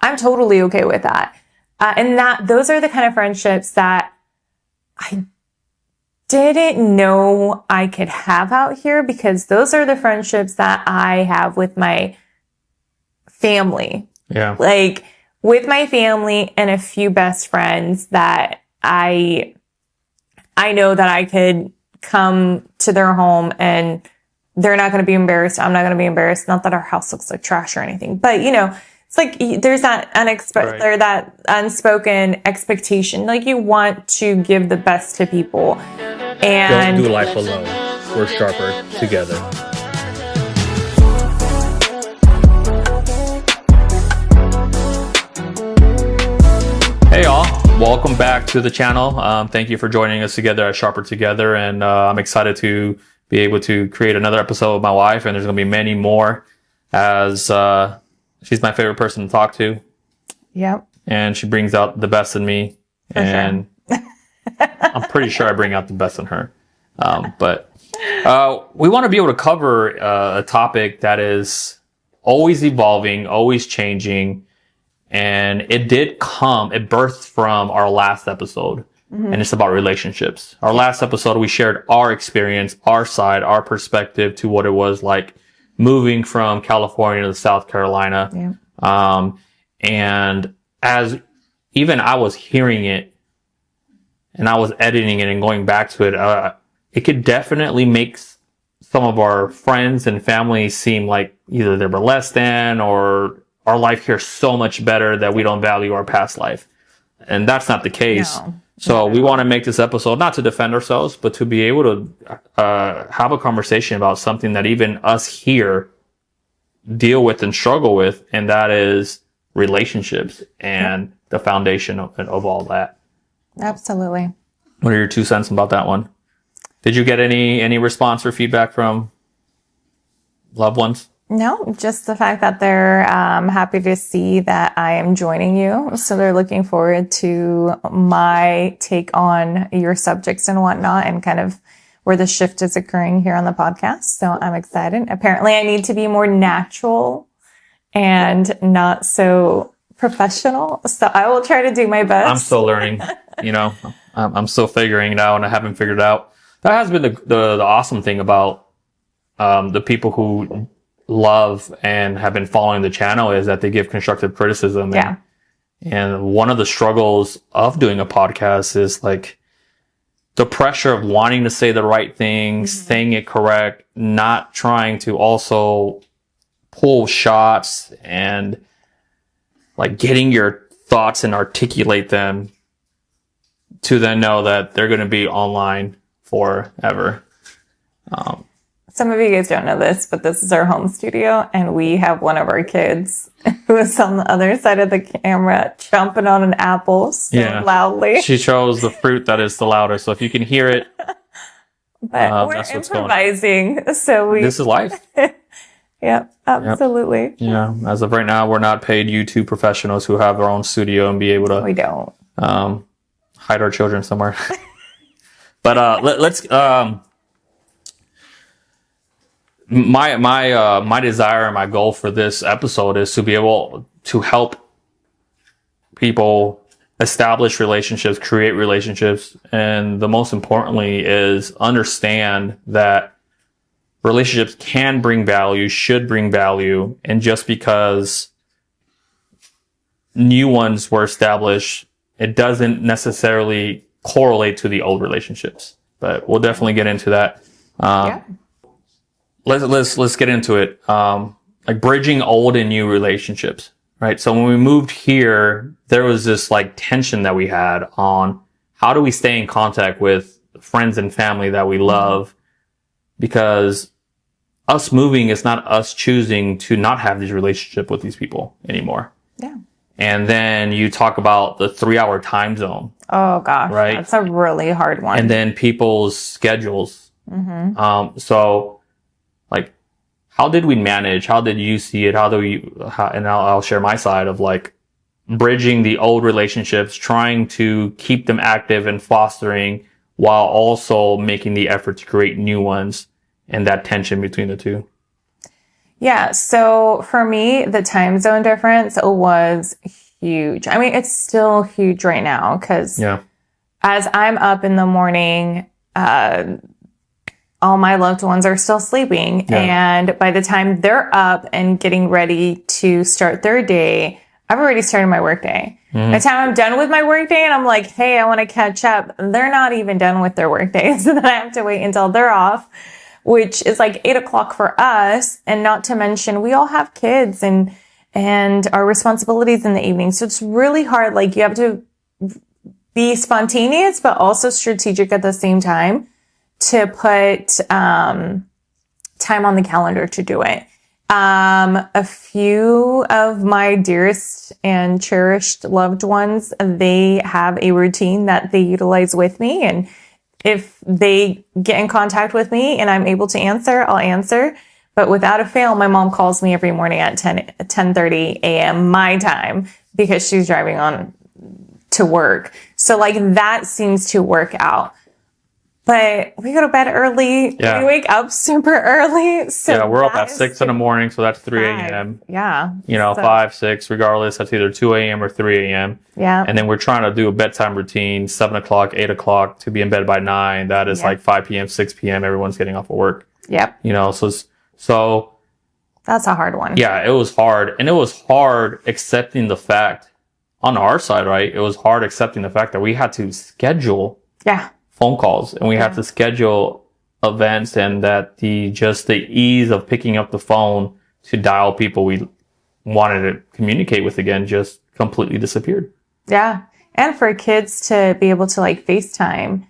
I'm totally okay with that. And those are the kind of friendships that I didn't know I could have out here, because those are the friendships that I have with my family. Yeah. Like with my family and a few best friends that I know that I could come to their home and they're not going to be embarrassed. I'm not going to be embarrassed. Not that our house looks like trash or anything, but it's like there's that that unspoken expectation. Like you want to give the best to people. And don't do life alone. We're sharper together. Hey y'all, welcome back to the channel. Thank you for joining us together at Sharper Together, and I'm excited to be able to create another episode with my wife, and there's going to be many more, as she's my favorite person to talk to. Yep. And she brings out the best in me, and I'm pretty sure I bring out the best in her. But we want to be able to cover a topic that is always evolving, always changing. And it birthed from our last episode. Mm-hmm. And it's about relationships. Our last episode, we shared our experience, our side, our perspective to what it was like moving from California to South Carolina. Yeah. And as even I was hearing it and I was editing it and going back to it, it could definitely make some of our friends and family seem like either they were less than, or our life here is so much better that we don't value our past life. And that's not the case. No. So we want to make this episode not to defend ourselves, but to be able to have a conversation about something that even us here deal with and struggle with, and that is relationships and the foundation of all that. Absolutely. What are your 2 cents about that one? Did you get any response or feedback from loved ones? No, just the fact that they're happy to see that I am joining you. So they're looking forward to my take on your subjects and whatnot, and kind of where the shift is occurring here on the podcast. So I'm excited. Apparently I need to be more natural and not so professional. So I will try to do my best. I'm still learning, I'm still figuring it out, and I haven't figured it out. That has been the awesome thing about the people who love and have been following the channel, is that they give constructive criticism. Yeah. And one of the struggles of doing a podcast is like the pressure of wanting to say the right things, saying it correct, not trying to also pull shots, and like getting your thoughts and articulate them to then know that they're going to be online forever. Some of you guys don't know this, but this is our home studio, and we have one of our kids who is on the other side of the camera chomping on an apple so loudly. She chose the fruit that is the loudest, so if you can hear it, but we're improvising. So this is life. Yeah, absolutely. Yep. Yeah, as of right now, we're not paid YouTube professionals who have our own studio and be able to. We don't hide our children somewhere. But let's. My desire and my goal for this episode is to be able to help people establish relationships, create relationships, and the most importantly is understand that relationships can bring value, should bring value, and just because new ones were established, it doesn't necessarily correlate to the old relationships. But we'll definitely get into that. Let's get into it. Like bridging old and new relationships, right? So when we moved here, there was this like tension that we had on how do we stay in contact with friends and family that we love, because us moving is not us choosing to not have this relationship with these people anymore. Yeah. And then you talk about the 3-hour time zone. Oh gosh, right? That's a really hard one. And then people's schedules. Mm-hmm. So like, how did we manage? How did you see it? And I'll share my side of like bridging the old relationships, trying to keep them active and fostering while also making the effort to create new ones, and that tension between the two. Yeah. So for me, the time zone difference was huge. I mean, it's still huge right now because Yeah. as I'm up in the morning, all my loved ones are still sleeping. Yeah. And by the time they're up and getting ready to start their day, I've already started my workday. By the time I'm done with my workday and I'm like, hey, I want to catch up, they're not even done with their workday. So then I have to wait until they're off, which is like 8 o'clock for us. And not to mention, we all have kids and our responsibilities in the evening. So it's really hard. Like you have to be spontaneous, but also strategic at the same time to put time on the calendar to do it. A few of my dearest and cherished loved ones, they have a routine that they utilize with me. And if they get in contact with me and I'm able to answer, I'll answer. But without a fail, my mom calls me every morning at 10:30 a.m. my time because she's driving on to work. So like that seems to work out. But we go to bed early. Yeah. We wake up super early. So Yeah, we're up at that is 6 in the morning, so that's 3 5. a.m. Yeah. You know, So- 5, 6, regardless. That's either 2 a.m. or 3 a.m. Yeah. And then we're trying to do a bedtime routine, 7 o'clock, 8 o'clock to be in bed by 9. That is Yeah. like 5 p.m., 6 p.m. Everyone's getting off of work. Yep. You know, so That's a hard one. yeah, it was hard. And it was hard accepting the fact on our side, right? It was hard accepting the fact that we had to schedule Yeah. phone calls and we had to schedule events, and that the ease of picking up the phone to dial people we wanted to communicate with again just completely disappeared. Yeah. And for kids to be able to like FaceTime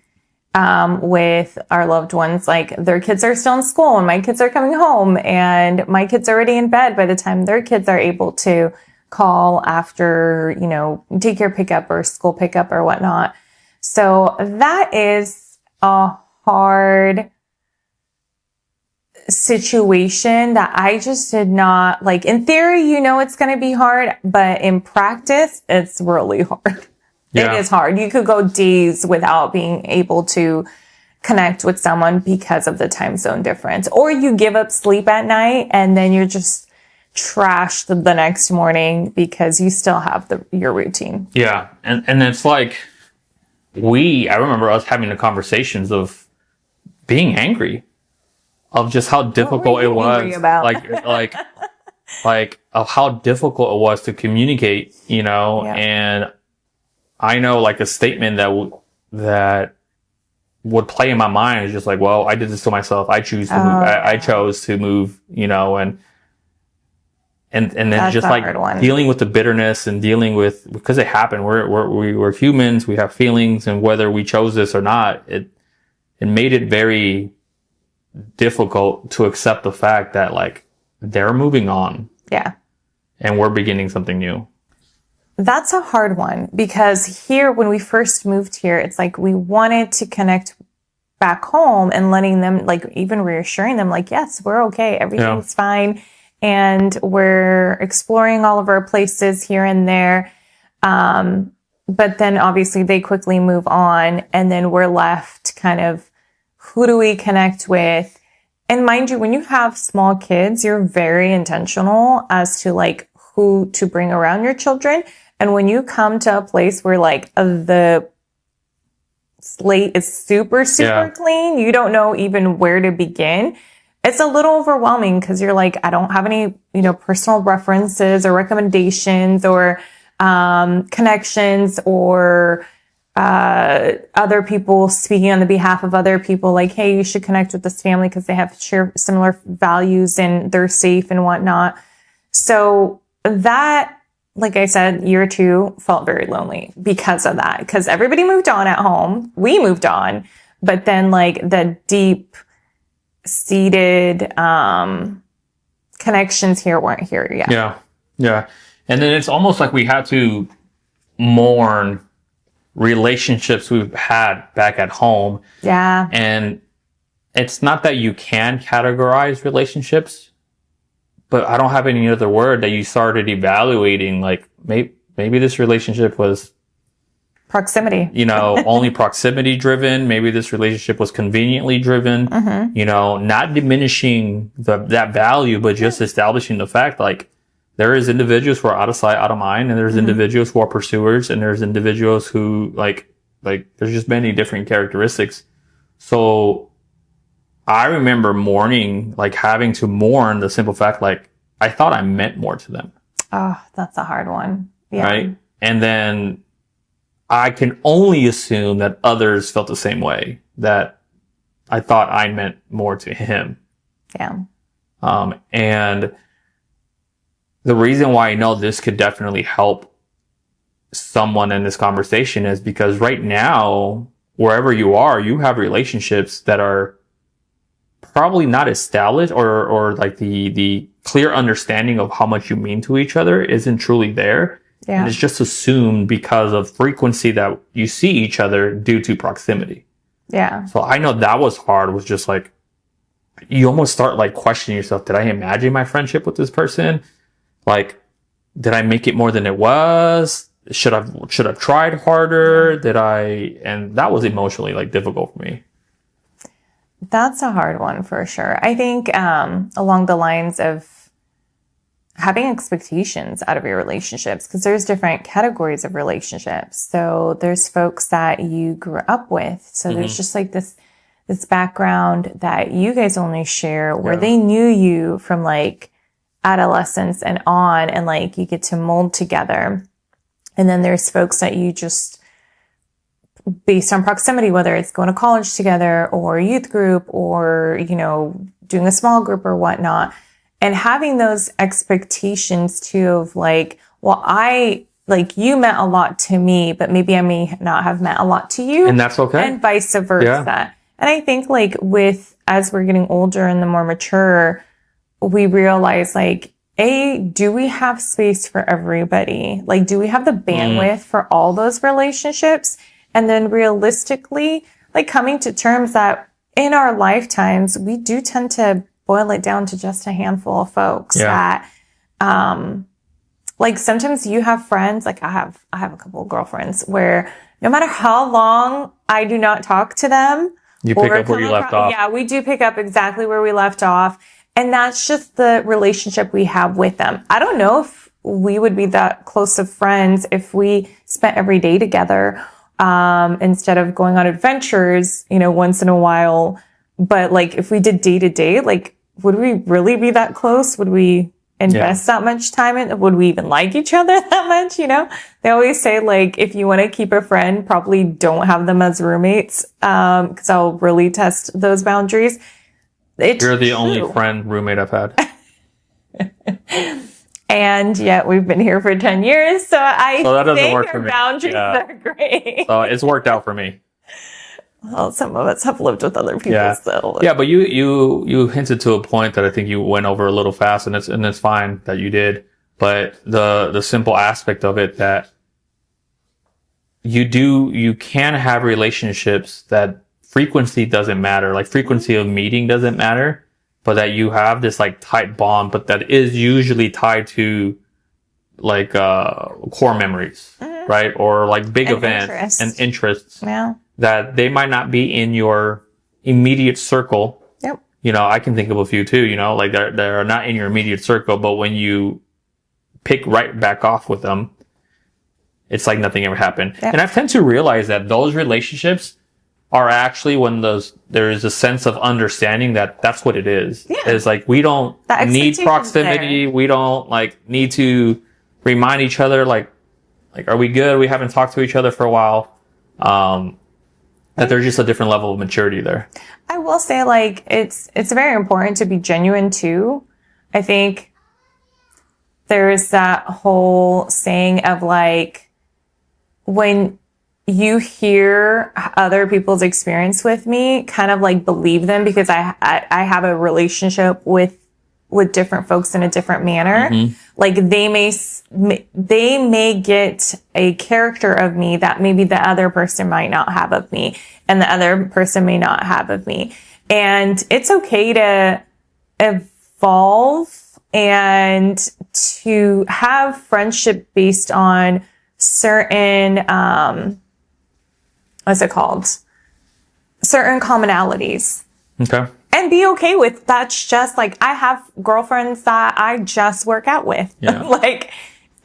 with our loved ones, like their kids are still in school and my kids are coming home and my kids are already in bed by the time their kids are able to call after, you know, daycare pickup or school pickup or whatnot. So that is a hard situation that I just did not like. In theory, you know, it's going to be hard, but in practice, it's really hard. Yeah. It is hard. You could go days without being able to connect with someone because of the time zone difference, or you give up sleep at night and then you're just trashed the next morning because you still have your routine. Yeah. And it's like, I remember us having the conversations of being angry, of just how difficult it was. angry about? Like of how difficult it was to communicate, you know, Yeah. and I know like a statement that would play in my mind is just like, well, I did this to myself. I choose to move. I chose to move, you know, and then That's just a like hard one. dealing with the bitterness and dealing with, because it happened. We're humans. We have feelings, and whether we chose this or not, it made it very difficult to accept the fact that like they're moving on Yeah. and we're beginning something new. That's a hard one because here, when we first moved here, it's like we wanted to connect back home and letting them, like, even reassuring them, like, yes, we're okay. Everything's fine. And we're exploring all of our places here and there. But then obviously they quickly move on, and then we're left kind of, who do we connect with? And mind you, when you have small kids, you're very intentional as to like who to bring around your children. And when you come to a place where like the slate is super clean, you don't know even where to begin. It's a little overwhelming because you're like, I don't have any, you know, personal references or recommendations or connections or other people speaking on the behalf of other people, like, hey, you should connect with this family because they have similar values and they're safe and whatnot. So that, like I said, year 2 felt very lonely because of that, because everybody moved on at home. We moved on, but then like the deep seated connections here weren't here yet. Yeah. And then it's almost like we had to mourn relationships we've had back at home. Yeah. And it's not that you can categorize relationships, but I don't have any other word, that you started evaluating, like maybe this relationship was Proximity. Only proximity driven. Maybe this relationship was conveniently driven, not diminishing that value, but just establishing the fact, like, there is individuals who are out of sight, out of mind, and there's individuals who are pursuers, and there's individuals who like there's just many different characteristics. So I remember having to mourn the simple fact, like, I thought I meant more to them. Oh, that's a hard one. Yeah. Right. And then I can only assume that others felt the same way, that I thought I meant more to him. Yeah. And the reason why I know this could definitely help someone in this conversation is because right now, wherever you are, you have relationships that are probably not established, or like the clear understanding of how much you mean to each other isn't truly there. Yeah. And it's just assumed because of frequency that you see each other due to proximity. Yeah. So I know that was hard, was just like, you almost start like questioning yourself. Did I imagine my friendship with this person? Like, did I make it more than it was? Should I've tried harder? And that was emotionally like difficult for me. That's a hard one for sure. I think, along the lines of having expectations out of your relationships, because there's different categories of relationships. So there's folks that you grew up with. So there's just like this background that you guys only share, where they knew you from like adolescence and on, and like you get to mold together. And then there's folks that you just, based on proximity, whether it's going to college together or youth group or, doing a small group or whatnot. And having those expectations too of like, well, you meant a lot to me, but maybe I may not have meant a lot to you. And that's okay. And vice versa. Yeah. And I think like as we're getting older and the more mature, we realize like, do we have space for everybody? Like, do we have the bandwidth for all those relationships? And then realistically, like coming to terms that in our lifetimes, we do tend to boil it down to just a handful of folks that, like sometimes you have friends, like I have a couple of girlfriends where no matter how long I do not talk to them, you pick up where you left off. Yeah, we do pick up exactly where we left off. And that's just the relationship we have with them. I don't know if we would be that close of friends if we spent every day together, instead of going on adventures, once in a while. But like, if we did day to day, like, would we really be that close? Would we invest that much time in? Would we even like each other that much? They always say like, if you want to keep a friend, probably don't have them as roommates, because I'll really test those boundaries. You're the only friend roommate I've had. And yet we've been here for 10 years. So that doesn't work for me. Boundaries are great. So it's worked out for me. Well, some of us have lived with other people still. Yeah, but you hinted to a point that I think you went over a little fast, and it's fine that you did. But the simple aspect of it, that you can have relationships that frequency doesn't matter, like frequency of meeting doesn't matter, but that you have this like tight bond, but that is usually tied to like core memories, right? Or like big events and interests. Yeah. That they might not be in your immediate circle. Yep. I can think of a few too, like they're not in your immediate circle, but when you pick right back off with them, it's like nothing ever happened. Yep. And I've tend to realize that those relationships are actually when there is a sense of understanding that that's what it is. Yeah. It's like, we don't need proximity. There. We don't like need to remind each other, like, are we good? We haven't talked to each other for a while. That there's just a different level of maturity there. I will say like, it's very important to be genuine too. I think there's that whole saying of like, when you hear other people's experience with me, kind of like believe them, because I have a relationship with different folks in a different manner. Mm-hmm. Like they may get a character of me that maybe the other person might not have of me, and the other person may not have of me. And it's okay to evolve and to have friendship based on certain, what's it called? Certain commonalities. Okay. And be okay with that's just like, I have girlfriends that I just work out with. Yeah. Like,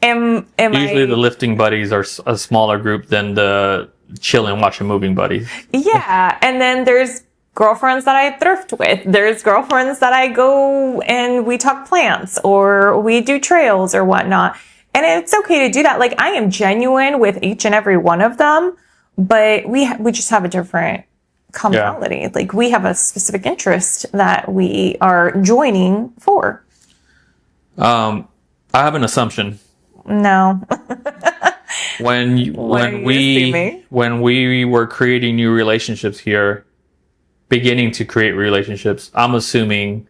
Usually the lifting buddies are a smaller group than the chill and watch a moving buddies. Yeah. And then there's girlfriends that I thrift with. There's girlfriends that I go and we talk plants or we do trails or whatnot. And it's okay to do that. Like, I am genuine with each and every one of them, but we just have a different commonality. Yeah. Like, we have a specific interest that we are joining for. I have an assumption. No. when we were creating new relationships here, beginning to create relationships, I'm assuming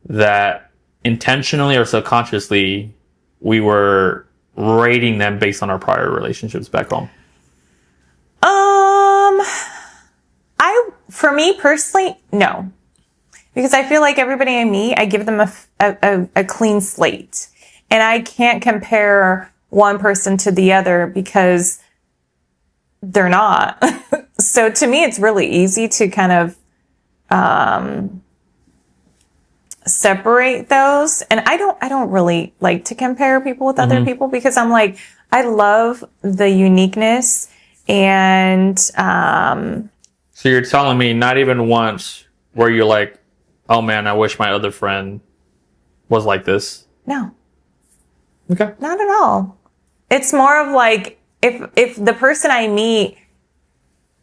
that intentionally or subconsciously we were rating them based on our prior relationships back home. For me personally, no. Because I feel like everybody I meet, I give them a clean slate. And I can't compare one person to the other because they're not. So to me, it's really easy to kind of separate those. And I don't really like to compare people with other people because I'm like, I love the uniqueness and So you're telling me not even once were you like, oh man, I wish my other friend was like this? No. Okay. Not at all. It's more of like, if the person I meet,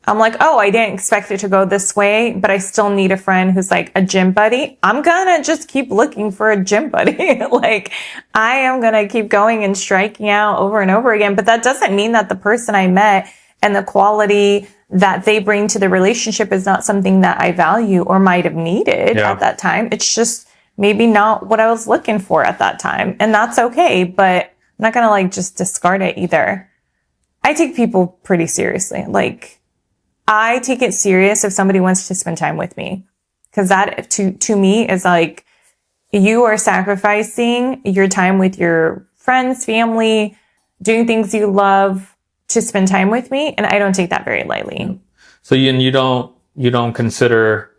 I'm like, oh, I didn't expect it to go this way, but I still need a friend who's like a gym buddy. I'm gonna just keep looking for a gym buddy. Like, I am gonna keep going and striking out over and over again. But that doesn't mean that the person I met and the quality that they bring to the relationship is not something that I value or might have needed at that time. It's just maybe not what I was looking for at that time. And that's okay, but I'm not gonna like just discard it either. I take people pretty seriously. Like, I take it serious if somebody wants to spend time with me. Cause that to me is like, you are sacrificing your time with your friends, family, doing things you love to spend time with me. And I don't take that very lightly. So you don't consider,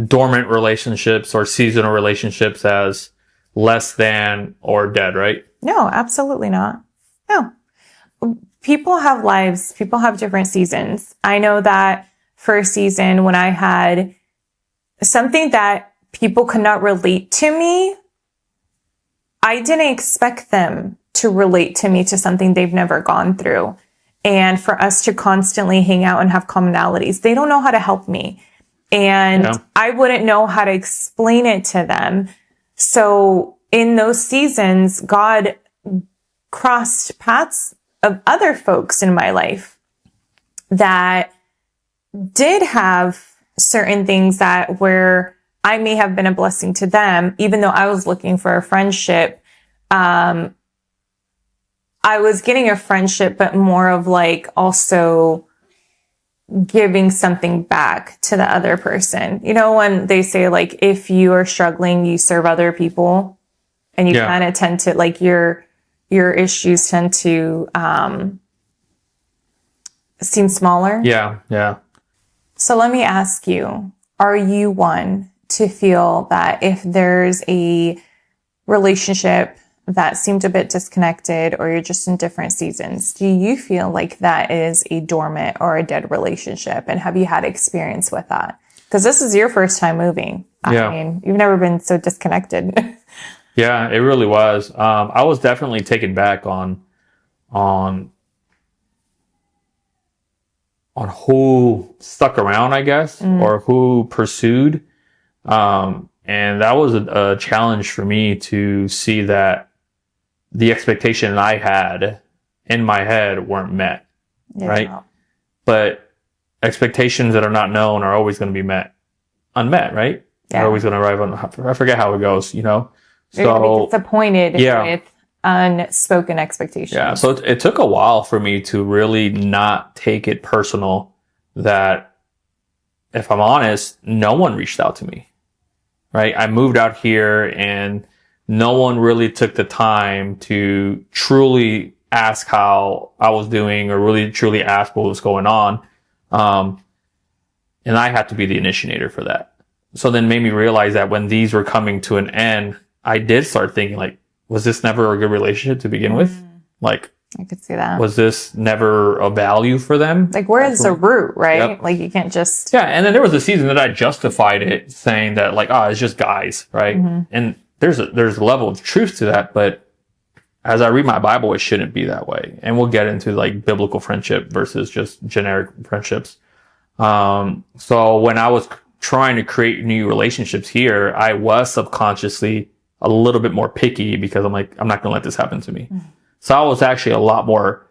dormant relationships or seasonal relationships as less than or dead, right? No, absolutely not. No. People have lives. People have different seasons. I know that for a season when I had something that people could not relate to me, I didn't expect them to relate to me to something they've never gone through. And for us to constantly hang out and have commonalities, they don't know how to help me. And I wouldn't know how to explain it to them. So in those seasons, God crossed paths of other folks in my life that did have certain things that where I may have been a blessing to them, even though I was looking for a friendship. I was getting a friendship, but more of like also giving something back to the other person. You know, when they say like, if you are struggling, you serve other people, and you kind of tend to like your issues tend to seem smaller. Yeah, yeah. So let me ask you, are you one to feel that if there's a relationship that seemed a bit disconnected or you're just in different seasons, do you feel like that is a dormant or a dead relationship? And have you had experience with that? Because this is your first time moving. I mean, you've never been so disconnected. Yeah, it really was. I was definitely taken back on who stuck around, I guess, or who pursued. And that was a challenge for me to see that the expectation I had in my head weren't met, right? No. But expectations that are not known are always going to be unmet, right? Yeah. They're always going to arrive on, I forget how it goes, you know? You're going to be disappointed with unspoken expectations. Yeah. So it took a while for me to really not take it personal that, if I'm honest, no one reached out to me, right? I moved out here and no one really took the time to truly ask how I was doing or really truly ask what was going on. And I had to be the initiator for that. So then made me realize that when these were coming to an end, I did start thinking like, was this never a good relationship to begin with? Like, I could see that. was this never a value for them? Like, where is the root, right? Yep. Like, you can't just... Yeah, and then there was a season that I justified it, saying that like, oh, it's just guys, right? And there's a level of truth to that, but as I read my Bible, it shouldn't be that way. And we'll get into like biblical friendship versus just generic friendships. So when I was trying to create new relationships here, I was subconsciously a little bit more picky because I'm like, I'm not going to let this happen to me. So I was actually a lot more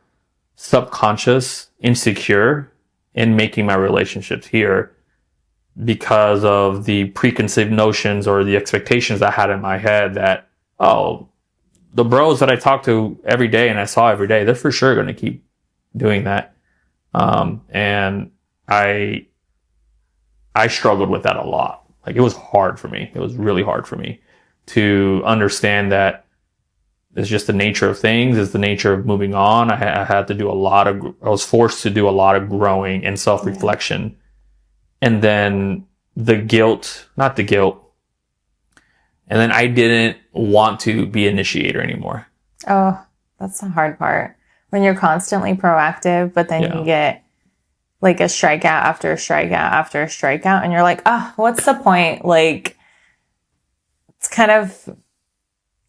subconscious, insecure in making my relationships here because of the preconceived notions or the expectations I had in my head that, oh, the bros that I talk to every day and I saw every day, they're for sure going to keep doing that. And I struggled with that a lot. Like, it was hard for me. It was really hard for me to understand that it's just the nature of things. It's the nature of moving on. I had to do I was forced to do a lot of growing and self-reflection. And then not the guilt. And then I didn't want to be initiator anymore. Oh, that's the hard part. When you're constantly proactive, but then you get like a strikeout after a strikeout after a strikeout. And you're like, what's the point? Like, it's kind of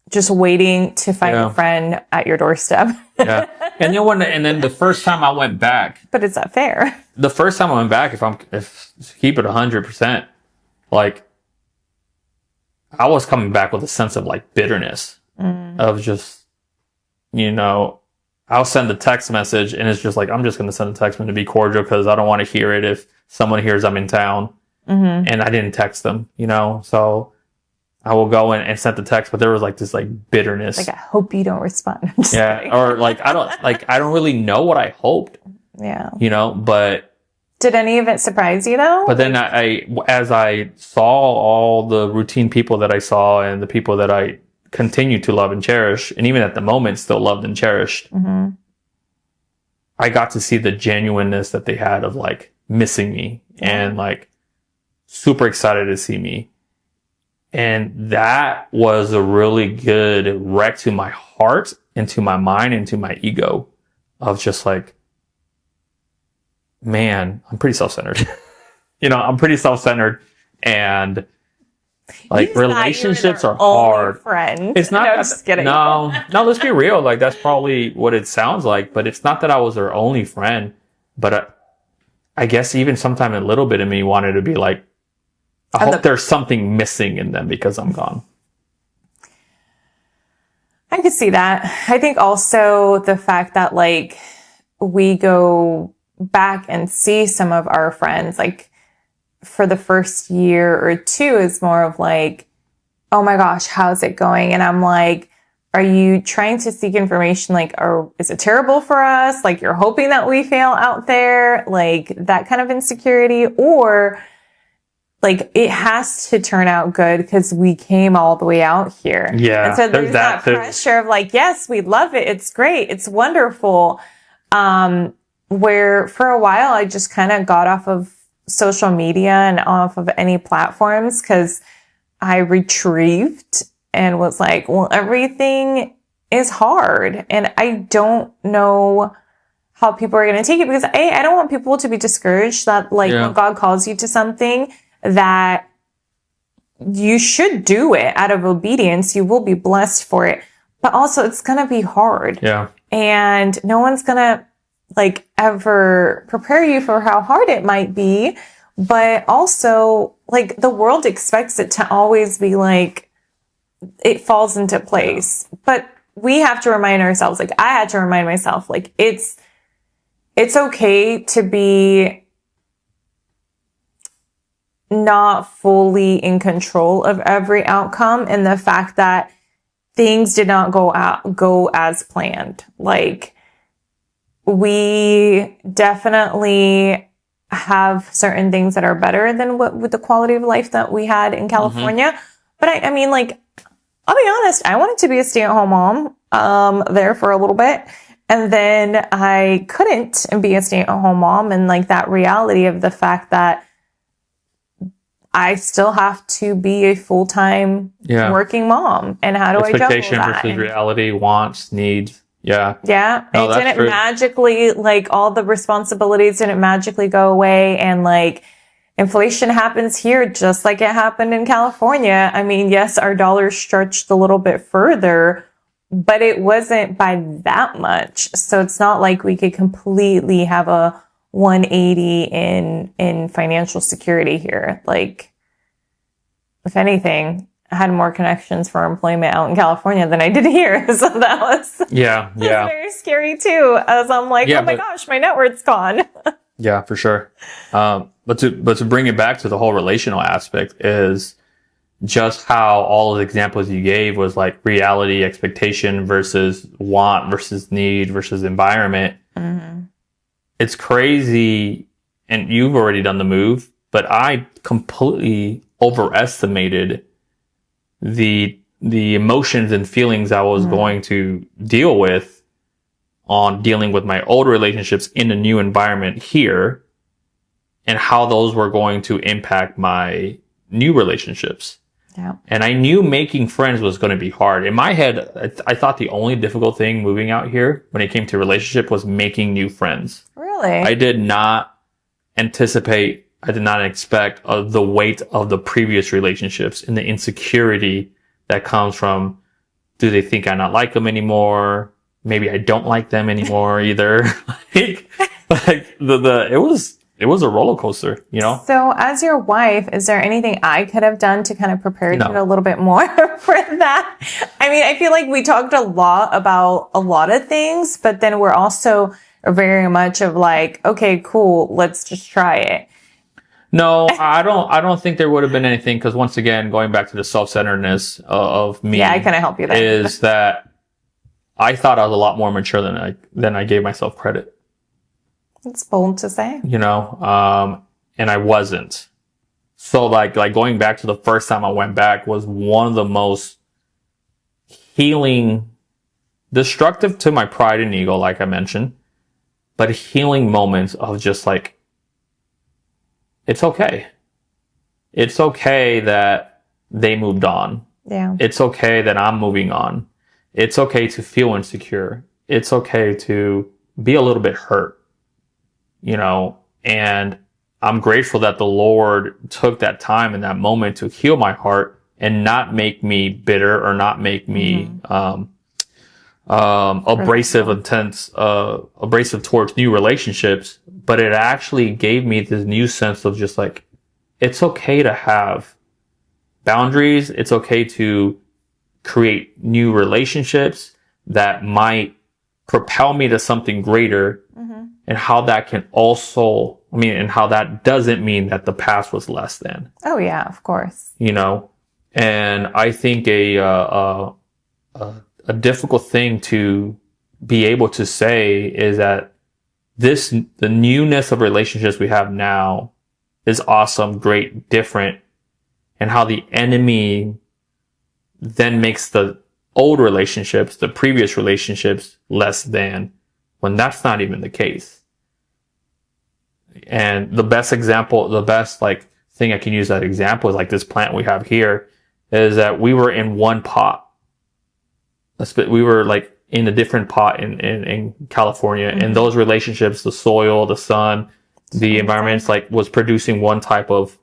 just waiting to find a friend at your doorstep. Yeah. And then the first time I went back. But it's not fair. The first time I went back, if keep it 100%, like, I was coming back with a sense of like bitterness of just, I'll send a text message and it's just like, I'm just going to send a text message to be cordial because I don't want to hear it if someone hears I'm in town and I didn't text them, so I will go in and send the text, but there was like this like bitterness. Like, I hope you don't respond. Yeah. Or like, I don't really know what I hoped. Yeah. But did any of it surprise you though? But then as I saw all the routine people that I saw and the people that I continue to love and cherish, and even at the moment still loved and cherished, I got to see the genuineness that they had of like missing me and like super excited to see me. And that was a really good wreck to my heart and to my mind and to my ego of just like, man, I'm pretty self-centered. I'm pretty self-centered and like relationships are hard. Friend. It's not. No, just kidding. No, let's be real. Like, that's probably what it sounds like, but it's not that I was their only friend, but I guess even sometime a little bit of me wanted to be like, I hope there's something missing in them because I'm gone. I could see that. I think also the fact that like we go back and see some of our friends, like for the first year or two is more of like, oh my gosh, how's it going? And I'm like, are you trying to seek information? Like, is it terrible for us? Like, you're hoping that we fail out there? Like that kind of insecurity, or like it has to turn out good because we came all the way out here. Yeah. And so there's that pressure of like, yes, we love it. It's great. It's wonderful. Where for a while I just kind of got off of social media and off of any platforms because I retrieved and was like, well, everything is hard. And I don't know how people are going to take it because I don't want people to be discouraged that like when God calls you to something, that you should do it out of obedience. You will be blessed for it, but also it's going to be hard. Yeah. And no one's going to like ever prepare you for how hard it might be. But also like the world expects it to always be like, it falls into place, but we have to remind ourselves, like I had to remind myself, like it's okay to be not fully in control of every outcome, and the fact that things did not go as planned. Like we definitely have certain things that are better than with the quality of life that we had in California. But I mean, like, I'll be honest, I wanted to be a stay-at-home mom, there for a little bit. And then I couldn't be a stay-at-home mom, and like that reality of the fact that I still have to be a full-time working mom. And how do I juggle Expectation that? versus reality, wants, needs. Yeah. Yeah. No, it didn't magically, like, all the responsibilities didn't magically go away. And like, inflation happens here just like it happened in California. I mean, yes, our dollar stretched a little bit further, but it wasn't by that much. So it's not like we could completely have a 180 in financial security here. Like, if anything, I had more connections for employment out in California than I did here. So that was very scary too. As I'm like, oh my gosh, my net worth's gone. Yeah, for sure. But to bring it back to the whole relational aspect is just how all of the examples you gave was like reality, expectation versus want versus need versus environment. Mm-hmm. It's crazy. And you've already done the move, but I completely overestimated the emotions and feelings I was going to deal with on dealing with my old relationships in a new environment here, and how those were going to impact my new relationships. Yeah. And I knew making friends was going to be hard. In my head, I thought the only difficult thing moving out here when it came to relationship was making new friends. Really? I did not anticipate, I did not expect the weight of the previous relationships and the insecurity that comes from, do they think I not like them anymore? Maybe I don't like them anymore either. It was a roller coaster, you know? So as your wife, is there anything I could have done to kind of prepare you a little bit more for that? I mean, I feel like we talked a lot about a lot of things, but then we're also very much of like, okay, cool, let's just try it. No, I don't think there would have been anything, because once again, going back to the self-centeredness of me. Yeah, I kind of help you there. Is that I thought I was a lot more mature than I gave myself credit. It's bold to say. You know, and I wasn't. So like going back to the first time I went back was one of the most healing, destructive to my pride and ego, like I mentioned, but healing moments of just like, it's okay. It's okay that they moved on. Yeah. It's okay that I'm moving on. It's okay to feel insecure. It's okay to be a little bit hurt, you know, and I'm grateful that the Lord took that time in that moment to heal my heart and not make me bitter or not make me, abrasive towards new relationships, but it actually gave me this new sense of just like, it's okay to have boundaries. It's okay to create new relationships that might propel me to something greater, and how that can also, and how that doesn't mean that the past was less than. Oh yeah, of course. You know, and I think a difficult thing to be able to say is that the newness of relationships we have now is awesome, great, different, and how the enemy then makes the old relationships, the previous relationships, less than, when that's not even the case. And the best like thing I can use that example is like this plant we have here, is that we were in one pot. We were like in a different pot in California, and those relationships, the soil, the sun, the environments, like was producing one type of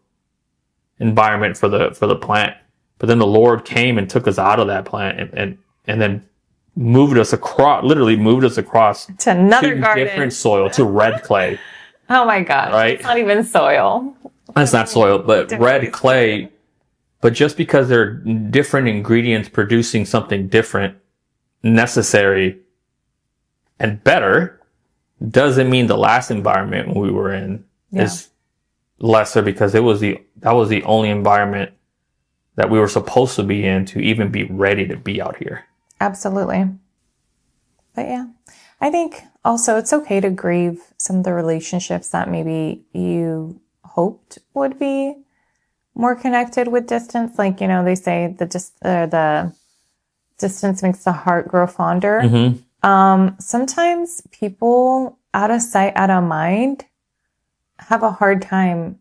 environment for the plant. But then the Lord came and took us out of that plant and then literally moved us across to another garden, different soil, to red clay. Oh my God. Right? It's not even soil. That's not soil, but red clay. But just because there are different ingredients producing something different, necessary, and better, doesn't mean the last environment we were in is lesser, because that was the only environment that we were supposed to be in to even be ready to be out here. Absolutely. But yeah, I think also it's okay to grieve some of the relationships that maybe you hoped would be more connected with distance. Like, you know, they say the distance makes the heart grow fonder. Sometimes people out of sight, out of mind have a hard time.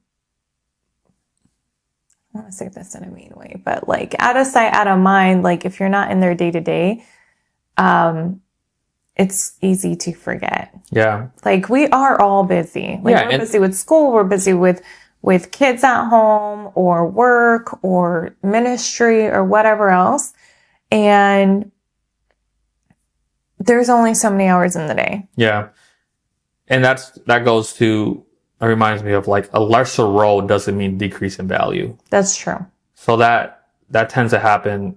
I don't want to say this in a mean way, but like out of sight, out of mind, like if you're not in their day to day, it's easy to forget. Yeah. Like we are all busy. Like we're busy with school. We're busy with kids at home or work or ministry or whatever else. And there's only so many hours in the day. Yeah. And that goes to, it reminds me of like a lesser role doesn't mean decrease in value. That's true. So that tends to happen.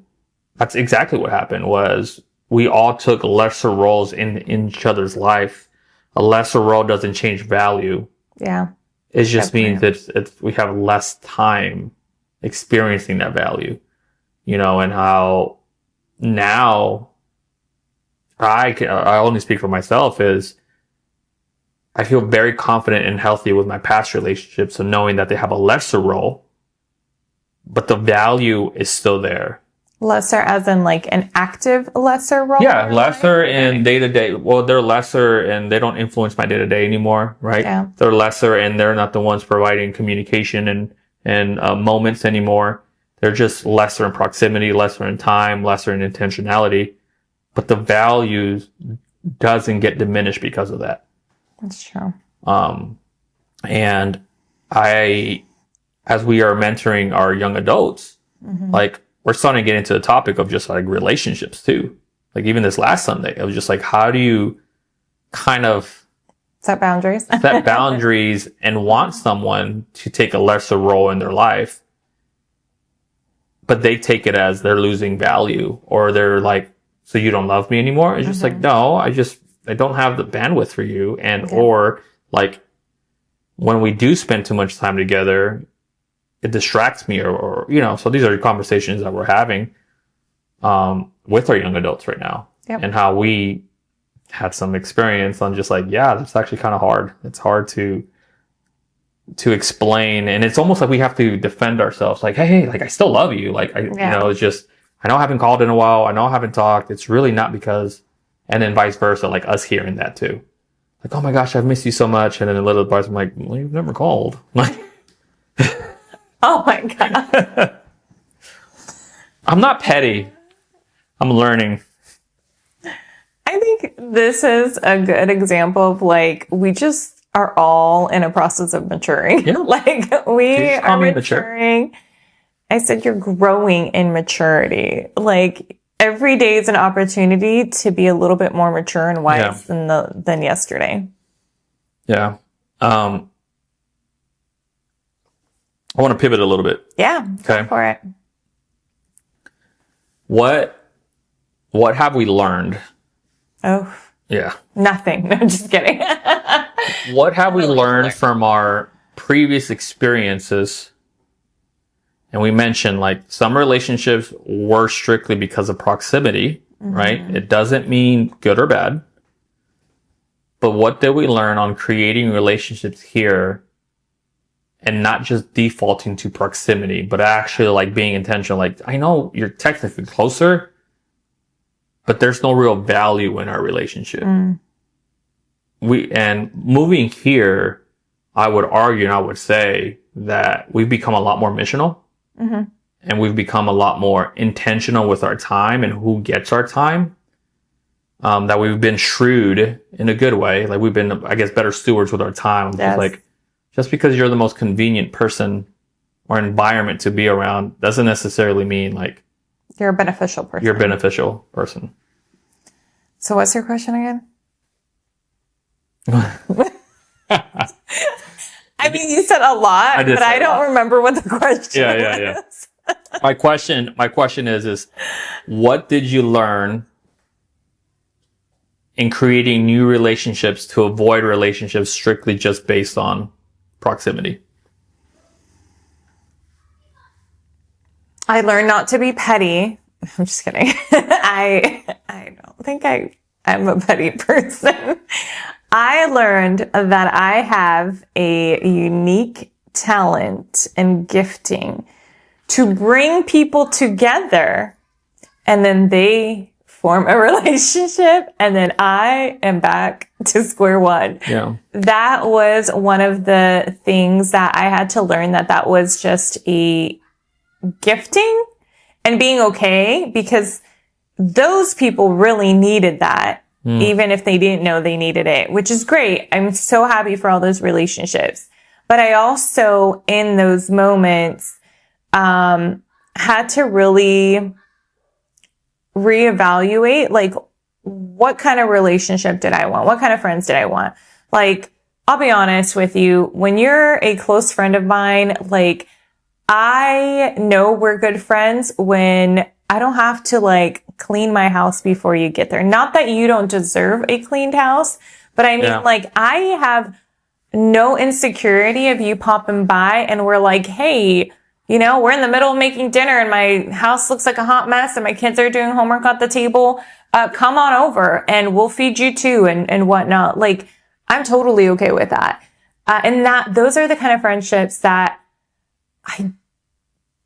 That's exactly what happened was we all took lesser roles in each other's life. A lesser role doesn't change value. Yeah. It just means it's we have less time experiencing that value, you know, and how now I only speak for myself is I feel very confident and healthy with my past relationships. So knowing that they have a lesser role, but the value is still there. Lesser as in like an active lesser role? Yeah, lesser in day to day. Well, they're lesser and they don't influence my day to day anymore, right? Yeah. They're lesser and they're not the ones providing communication and moments anymore. They're just lesser in proximity, lesser in time, lesser in intentionality. But the value doesn't get diminished because of that. That's true. And as we are mentoring our young adults, like we're starting to get into the topic of just like relationships too. Like even this last Sunday, it was just like, how do you kind of set boundaries and want someone to take a lesser role in their life, but they take it as they're losing value or they're like, so you don't love me anymore? It's just like, no, I don't have the bandwidth for you. And, or like when we do spend too much time together, it distracts me or, you know, so these are conversations that we're having, with our young adults right now and how we had some experience on just like, yeah, that's actually kind of hard. It's hard to explain. And it's almost like we have to defend ourselves. Like, hey, like I still love you. Like, you know, it's just, I know I haven't called in a while. I know I haven't talked. It's really not because, and then vice versa, like us hearing that too. Like, oh my gosh, I've missed you so much. And then in little parts, I'm like, well, you've never called. Like, oh my God. I'm not petty. I'm learning. I think this is a good example of like, we just are all in a process of maturing. Yeah. Like we are maturing. I said you're growing in maturity. Like every day is an opportunity to be a little bit more mature and wise than yesterday. Yeah. I want to pivot a little bit. Yeah. Okay. Go for it. What have we learned? Oh. Yeah. Nothing. No, just kidding. What have we learned from our previous experiences? And we mentioned like some relationships were strictly because of proximity, right? It doesn't mean good or bad. But what did we learn on creating relationships here and not just defaulting to proximity, but actually like being intentional? Like, I know you're technically closer, but there's no real value in our relationship. And moving here, I would argue and I would say that we've become a lot more missional. And we've become a lot more intentional with our time and who gets our time. That we've been shrewd in a good way. Like we've been, I guess, better stewards with our time. Yes. Like just because you're the most convenient person or environment to be around doesn't necessarily mean like you're a beneficial person. You're a beneficial person. So what's your question again? I mean, you said a lot, but I don't remember what the question was. My question is what did you learn in creating new relationships to avoid relationships strictly just based on proximity? I learned not to be petty. I'm just kidding. I don't think I'm a petty person. I learned that I have a unique talent and gifting to bring people together and then they form a relationship, and then I am back to square one. Yeah. That was one of the things that I had to learn, that was just a gifting and being okay, because those people really needed that, even if they didn't know they needed it, which is great. I'm so happy for all those relationships. But I also, in those moments, had to really reevaluate, like, what kind of relationship did I want? What kind of friends did I want? Like, I'll be honest with you, when you're a close friend of mine, like, I know we're good friends when I don't have to, like, clean my house before you get there. Not that you don't deserve a cleaned house, but I mean, like, I have no insecurity of you popping by and we're like, hey, you know, we're in the middle of making dinner and my house looks like a hot mess and my kids are doing homework at the table. Come on over and we'll feed you too and whatnot. Like, I'm totally okay with that. And those are the kind of friendships that I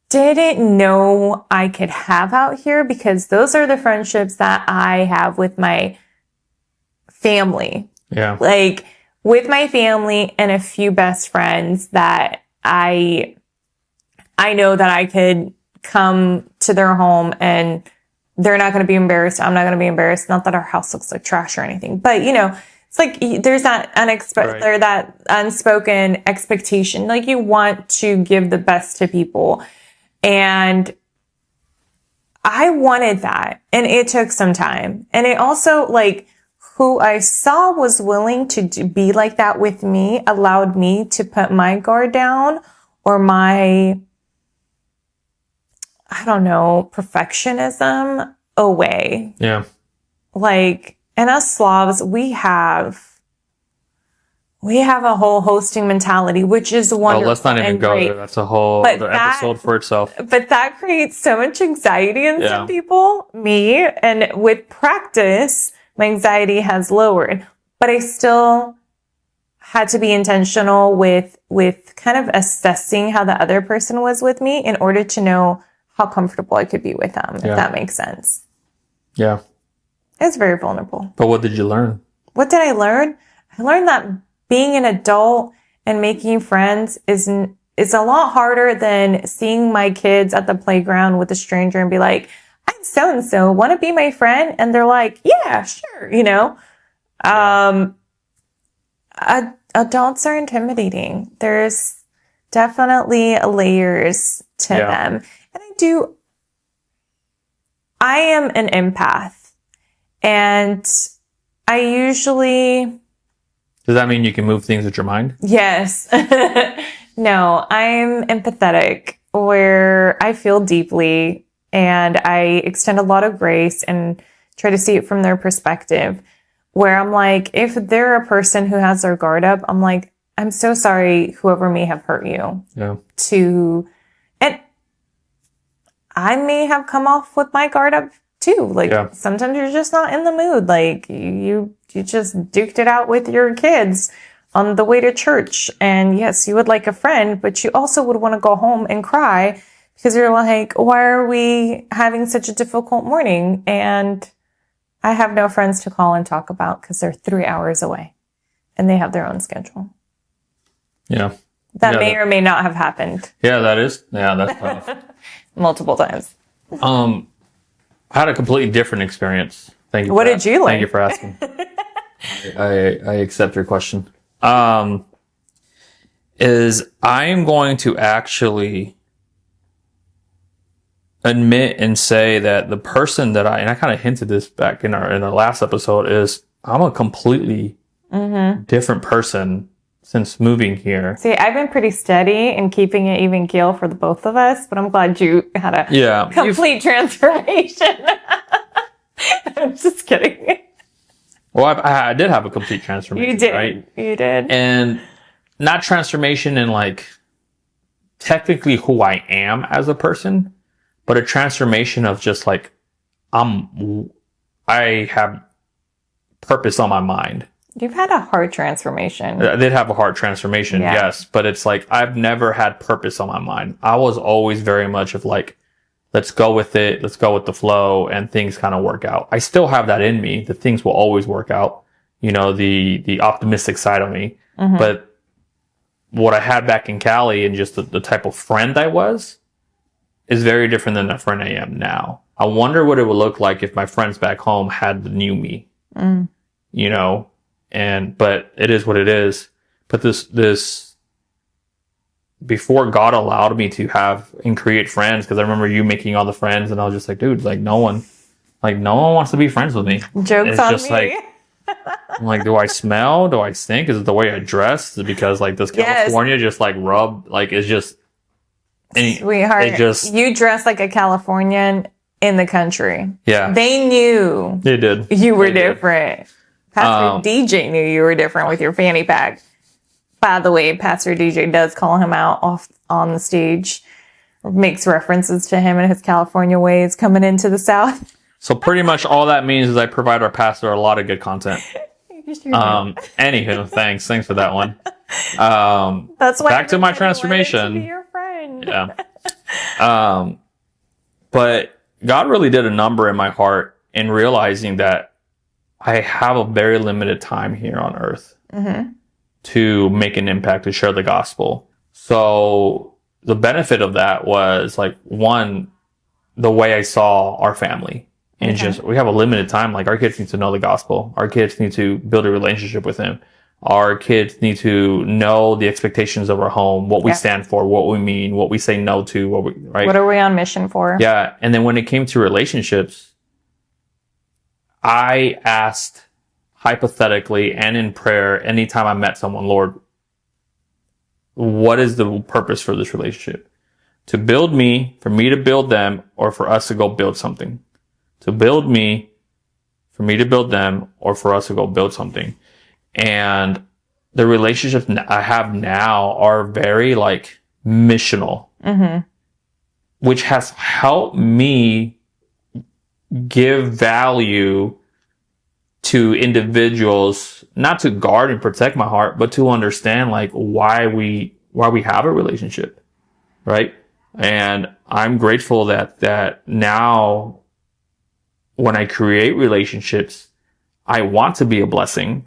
didn't know I could have out here, because those are the friendships that I have with my family. Yeah. Like, with my family and a few best friends that I know that I could come to their home and they're not going to be embarrassed. I'm not going to be embarrassed. Not that our house looks like trash or anything, but you know, it's like there's that or that unspoken expectation. Like, you want to give the best to people. And I wanted that. And it took some time. And it also, like, who I saw was willing to be like that with me allowed me to put my guard down, or my, I don't know, perfectionism away. Yeah. Like, and us Slavs, we have a whole hosting mentality, which is wonderful. Oh, let's not even go there. That's a whole other episode for itself. But that creates so much anxiety in some people, me, and with practice, my anxiety has lowered. But I still had to be intentional with kind of assessing how the other person was with me in order to know how comfortable I could be with them, if that makes sense. Yeah. It's very vulnerable. But what did you learn? What did I learn? I learned that being an adult and making friends is a lot harder than seeing my kids at the playground with a stranger and be like, I'm so-and-so, want to be my friend? And they're like, yeah, sure, you know? Adults are intimidating. There's definitely layers to them. And I am an empath. And I usually... Does that mean you can move things with your mind? Yes. No, I'm empathetic, where I feel deeply and I extend a lot of grace and try to see it from their perspective, where I'm like, if they're a person who has their guard up, I'm like, I'm so sorry, whoever may have hurt you. Yeah. And I may have come off with my guard up too. Like, sometimes you're just not in the mood. Like, you just duked it out with your kids on the way to church. And yes, you would like a friend, but you also would want to go home and cry because you're like, why are we having such a difficult morning? And I have no friends to call and talk about because they're 3 hours away and they have their own schedule. Yeah. That may or may not have happened. Yeah, that's tough. Multiple times. I had a completely different experience. Thank you. What did you learn? Thank you for asking. I accept your question. Is I am going to actually admit and say that the person that I kind of hinted this back in our last episode, is I'm a completely different person since moving here. See, I've been pretty steady in keeping it even keel for the both of us, but I'm glad you had a complete transformation. I'm just kidding. Well, I did have a complete transformation. You did. Right? You did. And not transformation in like technically who I am as a person, but a transformation of just like, I have purpose on my mind. You've had a heart transformation. I did have a heart transformation, yes. But it's like, I've never had purpose on my mind. I was always very much of like, let's go with it. Let's go with the flow, and things kind of work out. I still have that in me. The things will always work out. You know, the optimistic side of me. But what I had back in Cali and just the type of friend I was is very different than the friend I am now. I wonder what it would look like if my friends back home had the new me, you know, but it is what it is. But this, before God allowed me to have and create friends, because I remember you making all the friends and I was just like, dude, like no one wants to be friends with me. Joke's it's on just me. like, I'm like, do I smell? Do I stink? Is it the way I dress? Is it because like this California just like rub, like it's just, Sweetheart, you dress like a Californian in the country. Yeah. They knew They did. You were different. Pastor DJ knew you were different with your fanny pack. By the way, Pastor DJ does call him out off on the stage, makes references to him and his California ways coming into the South. So pretty much all that means is I provide our pastor a lot of good content. Anywho, thanks for that one. That's why back to my transformation. To be your friend. Yeah. But God really did a number in my heart in realizing that I have a very limited time here on earth to make an impact, to share the gospel. So the benefit of that was like, one, the way I saw our family. And just, we have a limited time. Like, our kids need to know the gospel. Our kids need to build a relationship with him. Our kids need to know the expectations of our home, what we stand for, what we mean, what we say no to, right? What are we on mission for? Yeah. And then when it came to relationships, I asked hypothetically and in prayer, anytime I met someone, Lord, what is the purpose for this relationship? To build me, for me to build them, or for us to go build something? To build me, for me to build them, or for us to go build something. And the relationships I have now are very like missional, which has helped me give value to individuals, not to guard and protect my heart, but to understand like why we have a relationship, right? And I'm grateful that now, when I create relationships, I want to be a blessing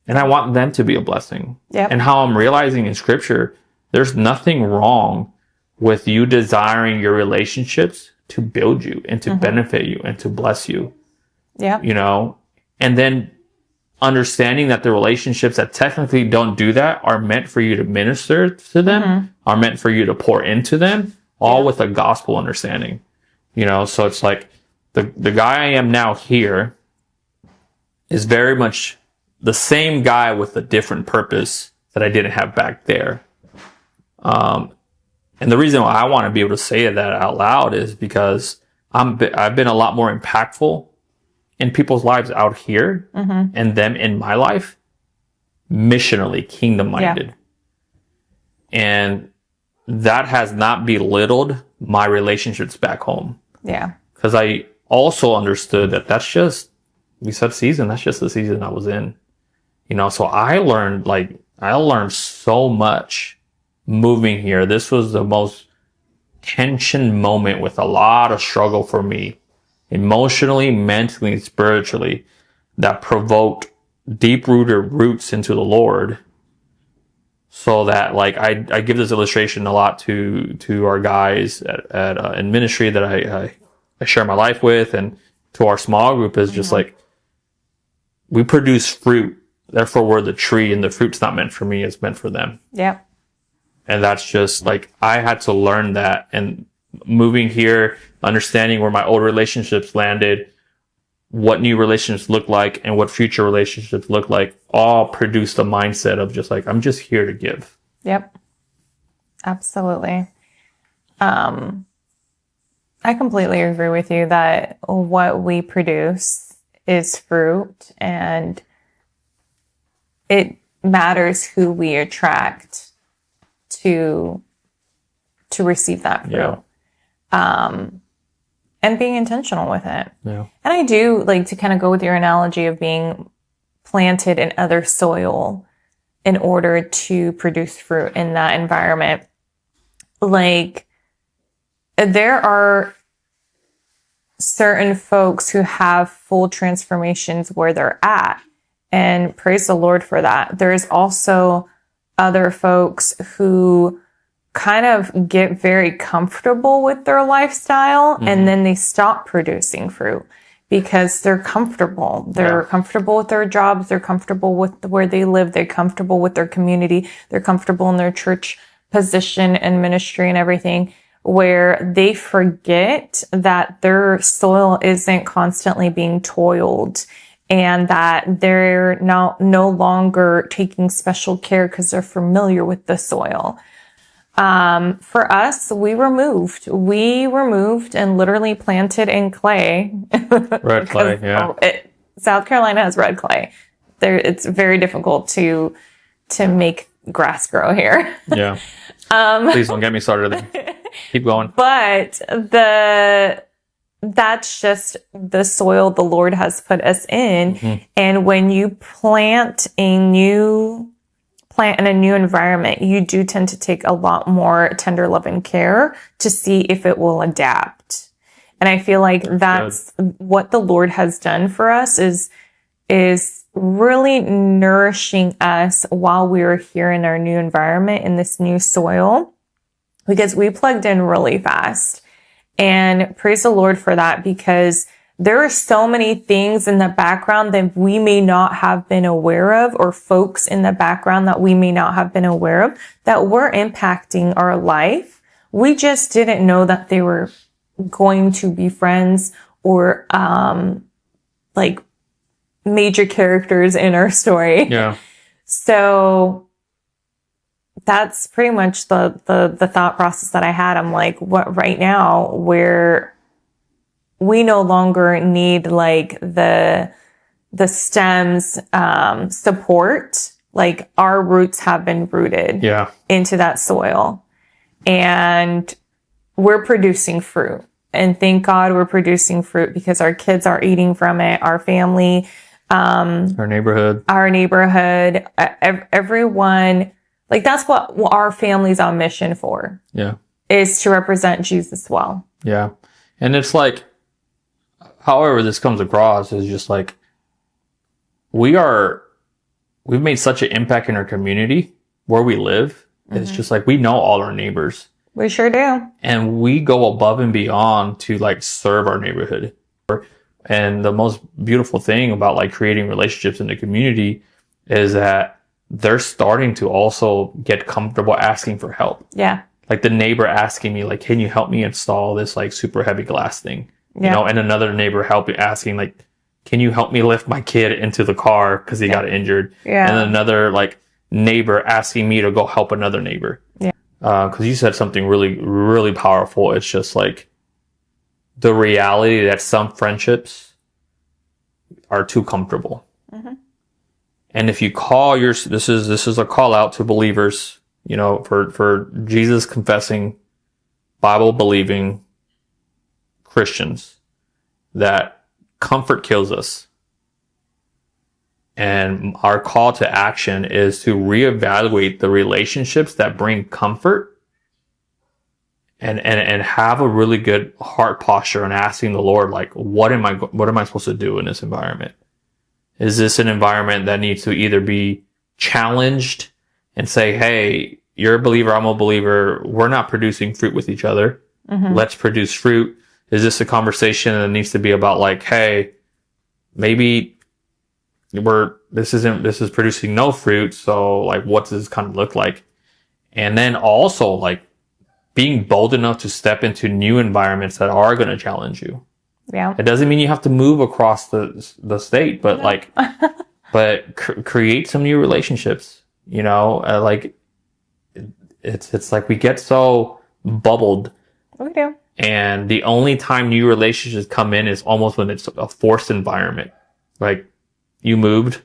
and I want them to be a blessing. Yep. And how I'm realizing in scripture, there's nothing wrong with you desiring your relationships to build you and to benefit you and to bless you. Yeah. You know, and then understanding that the relationships that technically don't do that are meant for you to minister to them, are meant for you to pour into them, all with a gospel understanding. You know, so it's like, the guy I am now here is very much the same guy with a different purpose that I didn't have back there. And the reason why I want to be able to say that out loud is because I've been a lot more impactful in people's lives out here and them in my life, missionally, kingdom minded. Yeah. And that has not belittled my relationships back home. Yeah. Because I also understood that that's just, we said season, that's just the season I was in. You know, so I learned so much moving here. This was the most tension moment with a lot of struggle for me, emotionally, mentally, spiritually, that provoked deep-rooted roots into the Lord. So that, like, I give this illustration a lot to our guys in ministry that I share my life with, and to our small group, is just like, we produce fruit, therefore we're the tree, and the fruit's not meant for me, it's meant for them. Yeah. And that's just like, I had to learn that, and moving here, understanding where my old relationships landed, what new relationships look like, and what future relationships look like, all produced a mindset of just like, I'm just here to give. Yep. Absolutely. I completely agree with you that what we produce is fruit, and it matters who we attract to receive that fruit. Yeah. And being intentional with it. Yeah. And I do like to kind of go with your analogy of being planted in other soil in order to produce fruit in that environment. Like, there are certain folks who have full transformations where they're at. And praise the Lord for that. There's also other folks who kind of get very comfortable with their lifestyle and then they stop producing fruit because they're comfortable. They're comfortable with their jobs. They're comfortable with where they live. They're comfortable with their community. They're comfortable in their church position and ministry and everything, where they forget that their soil isn't constantly being toiled and that they're no longer taking special care because they're familiar with the soil. For us, we were moved and literally planted in clay. Red clay, yeah. South Carolina has red clay. It's very difficult to make grass grow here. Yeah. Please don't get me started there. Keep going. But that's just the soil the Lord has put us in. And when you plant in a new environment, you do tend to take a lot more tender love and care to see if it will adapt. And I feel like that's what the Lord has done for us is really nourishing us while we were here in our new environment, in this new soil, because we plugged in really fast. And praise the Lord for that, because there are so many things in the background that we may not have been aware of, or folks in the background that we may not have been aware of, that were impacting our life. We just didn't know that they were going to be friends or, like major characters in our story. Yeah. So that's pretty much the thought process that I had. I'm like, what right now, where we no longer need like the stems, support, like our roots have been rooted into that soil, and we're producing fruit. And thank God we're producing fruit, because our kids are eating from it, our family, our neighborhood, everyone. Like, that's what our family's on mission for. Yeah. Is to represent Jesus well. Yeah. And it's like, however this comes across is just like, we've made such an impact in our community where we live. It's just like, we know all our neighbors. We sure do. And we go above and beyond to like serve our neighborhood. And the most beautiful thing about like creating relationships in the community is that they're starting to also get comfortable asking for help. Yeah. Like the neighbor asking me like, can you help me install this like super heavy glass thing? Yeah. You know, and another neighbor asking like, can you help me lift my kid into the car because he got injured? Yeah. And another like neighbor asking me to go help another neighbor. Yeah. Because you said something really, really powerful. It's just like the reality that some friendships are too comfortable. And if you call this is a call out to believers, you know, for Jesus confessing, Bible believing Christians, that comfort kills us. And our call to action is to reevaluate the relationships that bring comfort and have a really good heart posture and asking the Lord, like, what am I supposed to do in this environment? Is this an environment that needs to either be challenged and say, hey, you're a believer, I'm a believer, we're not producing fruit with each other. Let's produce fruit. Is this a conversation that needs to be about like, hey, maybe this is producing no fruit. So like, what does this kind of look like? And then also like being bold enough to step into new environments that are going to challenge you. Yeah. It doesn't mean you have to move across the state, but like, but create some new relationships, you know, like it's like we get so bubbled. We do. And the only time new relationships come in is almost when it's a forced environment. Like you moved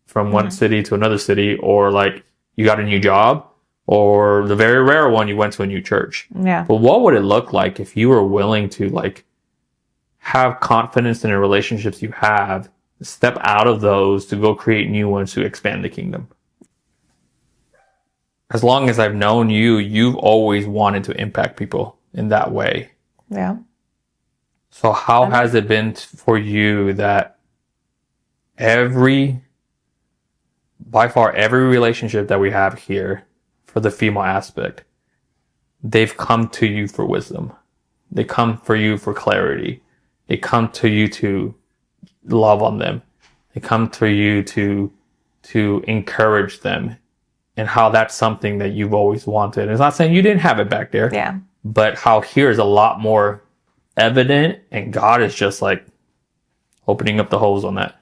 from one city to another city, or like you got a new job, or the very rare one, you went to a new church. Yeah. But what would it look like if you were willing to like have confidence in the relationships you have, step out of those to go create new ones to expand the kingdom? As long as I've known you, you've always wanted to impact people in that way. Yeah. So how has it been for you that by far every relationship that we have here for the female aspect, they've come to you for wisdom. They come for you for clarity. They come to you to love on them. They come to you to encourage them, and how that's something that you've always wanted. It's not saying you didn't have it back there. Yeah. But how here is a lot more evident, and God is just like opening up the holes on that.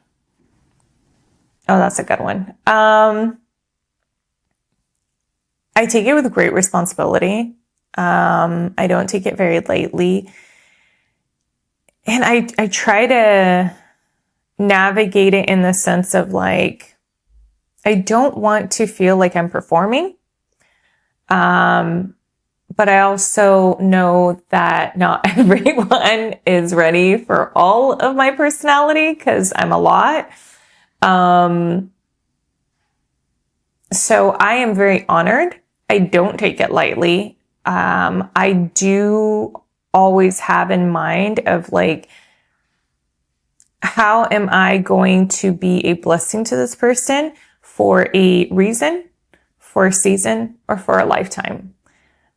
Oh, that's a good one. I take it with great responsibility. I don't take it very lightly. And I try to navigate it in the sense of like, I don't want to feel like I'm performing. But I also know that not everyone is ready for all of my personality because I'm a lot. So I am very honored. I don't take it lightly. I do always have in mind of like, how am I going to be a blessing to this person for a reason, for a season, or for a lifetime?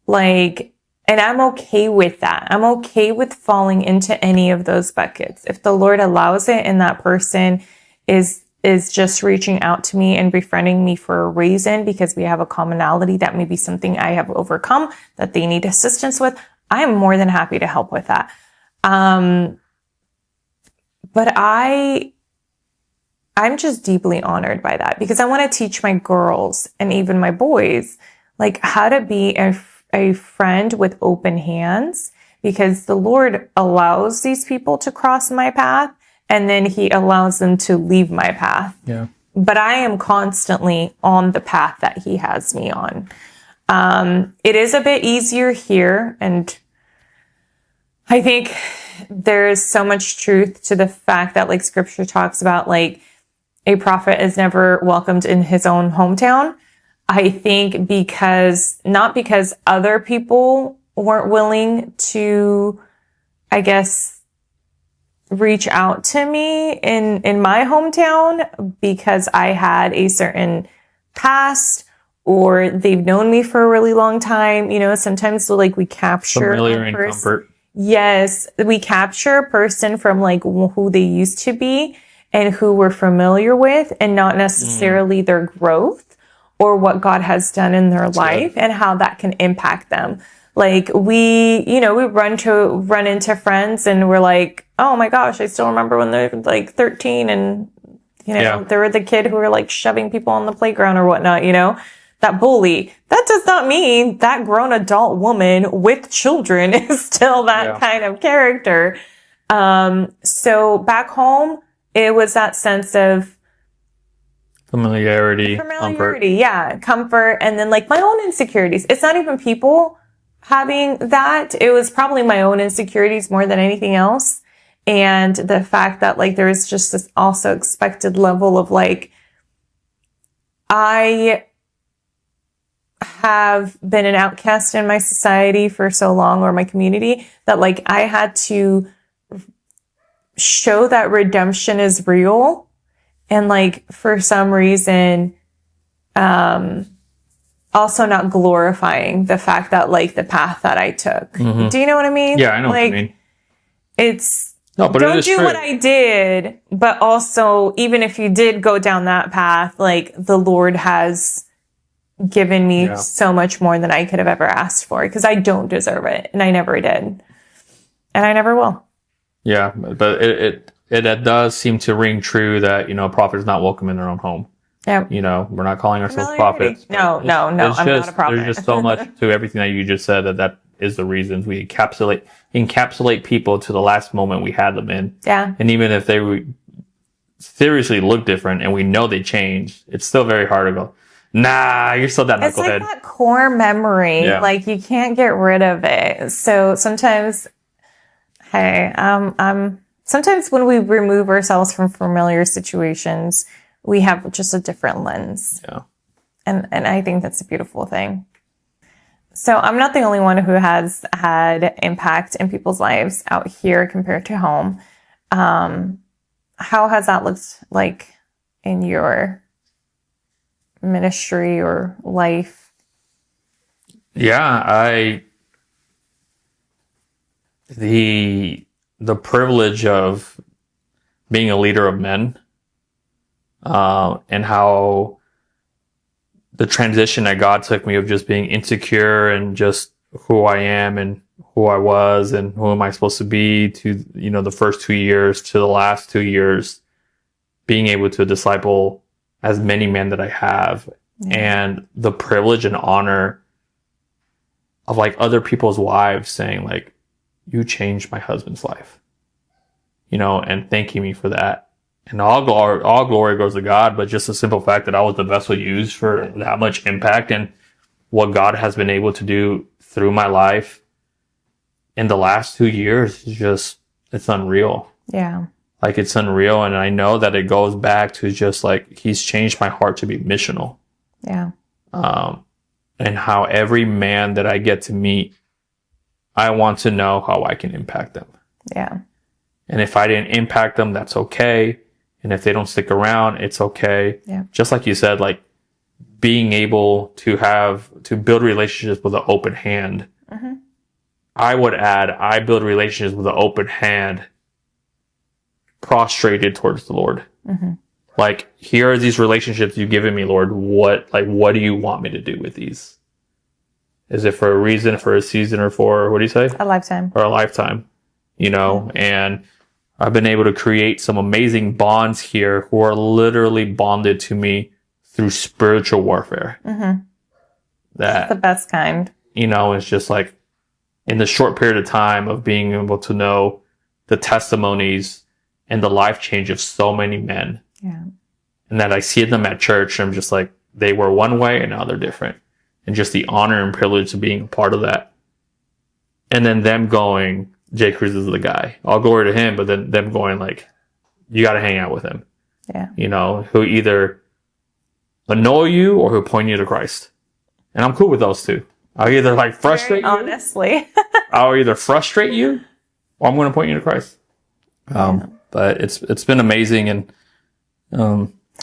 Like, and I'm okay with that. I'm okay with falling into any of those buckets. If the Lord allows it and that person is just reaching out to me and befriending me for a reason because we have a commonality that may be something I have overcome that they need assistance with, I am more than happy to help with that. But I'm just deeply honored by that because I want to teach my girls and even my boys, like how to be a friend with open hands, because the Lord allows these people to cross my path and then he allows them to leave my path. Yeah. But I am constantly on the path that he has me on. It is a bit easier here. And I think there's so much truth to the fact that like scripture talks about like a prophet is never welcomed in his own hometown. I think not because other people weren't willing to, I guess, reach out to me in my hometown because I had a certain past or they've known me for a really long time. You know, sometimes like we capture familiar and comfort. Yes, we capture a person from like who they used to be and who we're familiar with and not necessarily their growth or what God has done in their life and how that can impact them. Like we run into friends and we're like, oh my gosh, I still remember when they were like 13 and, they were the kid who were like shoving people on the playground or whatnot, that bully. That does not mean that grown adult woman with children is still that kind of character. So back home, it was that sense of familiarity, comfort. Yeah, comfort. And then like my own insecurities. It's not even people having that. It was probably my own insecurities more than anything else. And the fact that like there is just this also expected level of like, I have been an outcast in my society for so long, or my community, that like I had to show that redemption is real. And like, for some reason, also not glorifying the fact that like the path that I took. Mm-hmm. Do you know what I mean? Yeah, I know like, what you mean. It's, but don't do what I did, but also even if you did go down that path, like the Lord has given me so much more than I could have ever asked for because I don't deserve it. And I never did. And I never will. Yeah, but it does seem to ring true that, a prophet is not welcome in their own home. Yeah. We're not calling ourselves prophets. No, I'm not a prophet. There's just so much to everything that you just said that is the reasons we encapsulate people to the last moment we had them in. Yeah. And even if they seriously look different and we know they changed, it's still very hard to go, nah, you're still that knucklehead. It's like that core memory. Yeah. Like you can't get rid of it. So sometimes, sometimes when we remove ourselves from familiar situations, we have just a different lens. Yeah. And I think that's a beautiful thing. So I'm not the only one who has had impact in people's lives out here compared to home. How has that looked like in your ministry or life? Yeah, the privilege of being a leader of men, and how the transition that God took me of just being insecure and just who I am and who I was and who am I supposed to be to, the first 2 years to the last 2 years, being able to disciple as many men that I have, and the privilege and honor of like other people's wives saying like, you changed my husband's life, and thanking me for that. And all glory goes to God, but just the simple fact that I was the vessel used for that much impact and what God has been able to do through my life in the last 2 years is just, it's unreal. Yeah. Like it's unreal. And I know that it goes back to just like, he's changed my heart to be missional. Yeah. And how every man that I get to meet, I want to know how I can impact them. Yeah. And if I didn't impact them, that's okay. And if they don't stick around, it's okay. Yeah. Just like you said, like being able to build relationships with an open hand. Mm-hmm. I would add, I build relationships with an open hand, prostrated towards the Lord. Mm-hmm. Like, here are these relationships you've given me, Lord. What do you want me to do with these? Is it for a reason, for a season, or for, what do you say? A lifetime. Or a lifetime, and I've been able to create some amazing bonds here who are literally bonded to me through spiritual warfare. Mm-hmm. That, the best kind. It's just like in the short period of time of being able to know the testimonies and the life change of so many men. Yeah. And that I see them at church. I'm just like, they were one way and now they're different. And just the honor and privilege of being a part of that. And then them going, Jay Cruz is the guy. All glory to him, but then them going like, you got to hang out with him. Yeah. Who either annoy you or who point you to Christ. And I'm cool with those two. I'll either like frustrate you. Honestly. I'll either frustrate you or I'm going to point you to Christ. But it's been amazing. And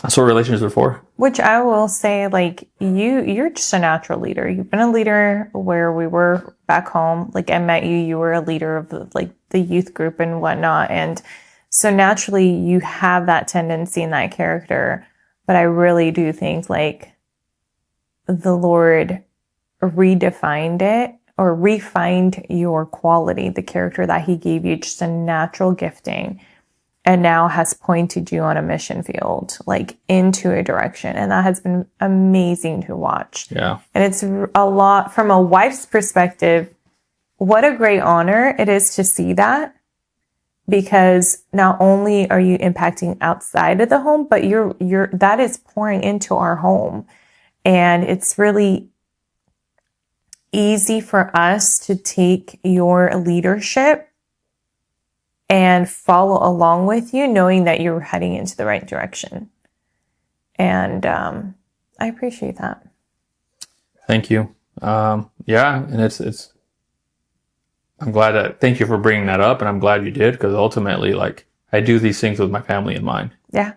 that's what relationships are for. Which I will say, like, you're just a natural leader. You've been a leader where we were back home. Like, I met you, you were a leader of the youth group and whatnot. And so naturally you have that tendency and that character. But I really do think like the Lord redefined it or refined your quality, the character that he gave you, just a natural gifting, and now has pointed you on a mission field, like into a direction. And that has been amazing to watch. Yeah. And it's a lot from a wife's perspective. What a great honor it is to see that, because not only are you impacting outside of the home, but that is pouring into our home. And it's really easy for us to take your leadership and follow along with you, knowing that you're heading into the right direction. And I appreciate that. Thank you. Yeah, and it's. I'm glad thank you for bringing that up, and I'm glad you did, because ultimately, like, I do these things with my family in mind. Yeah.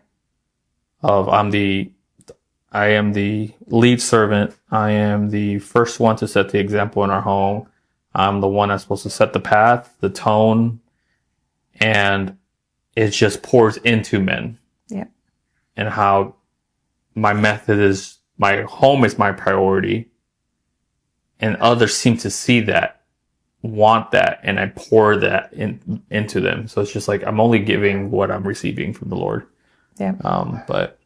I am the lead servant. I am the first one to set the example in our home. I'm the one that's supposed to set the path, the tone, and it just pours into men. Yeah. And how my home is my priority, and others seem to see that, want that, and I pour that into them. So it's just like I'm only giving what I'm receiving from the Lord. Yeah. But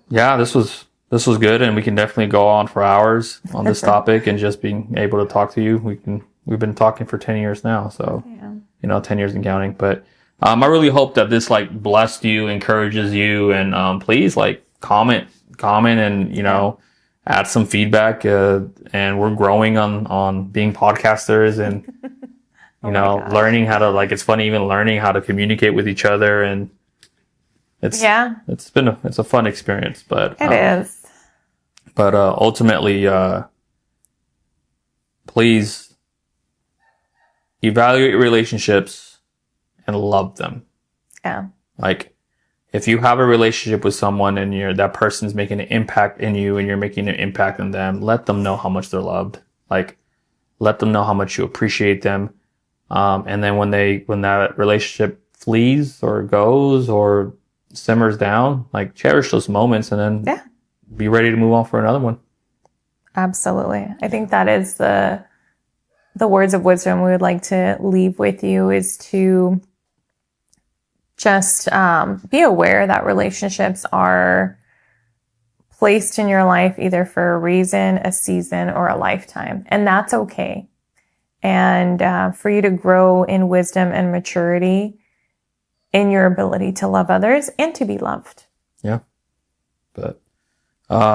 yeah, this was good, and we can definitely go on for hours on this topic and just being able to talk to you. We've been talking for 10 years now, so yeah. 10 years and counting. But I really hope that this like blessed you, encourages you, and please like comment and add some feedback. And we're growing on being podcasters and learning how to, like, it's funny even learning how to communicate with each other, and it's a fun experience. But it is. But ultimately, please evaluate relationships and love them. Yeah. Like, if you have a relationship with someone and that person's making an impact in you and you're making an impact in them, let them know how much they're loved. Like, let them know how much you appreciate them. And then when that relationship flees or goes or simmers down, like, cherish those moments and then be ready to move on for another one. Absolutely. I think that is the words of wisdom we would like to leave with you, is to just be aware that relationships are placed in your life either for a reason, a season, or a lifetime. And that's okay. And for you to grow in wisdom and maturity in your ability to love others and to be loved. Yeah. But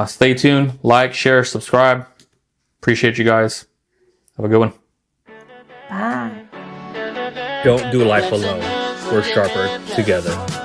stay tuned. Like, share, subscribe. Appreciate you guys. Have a good one. Bye. Don't do life alone. We're sharper together.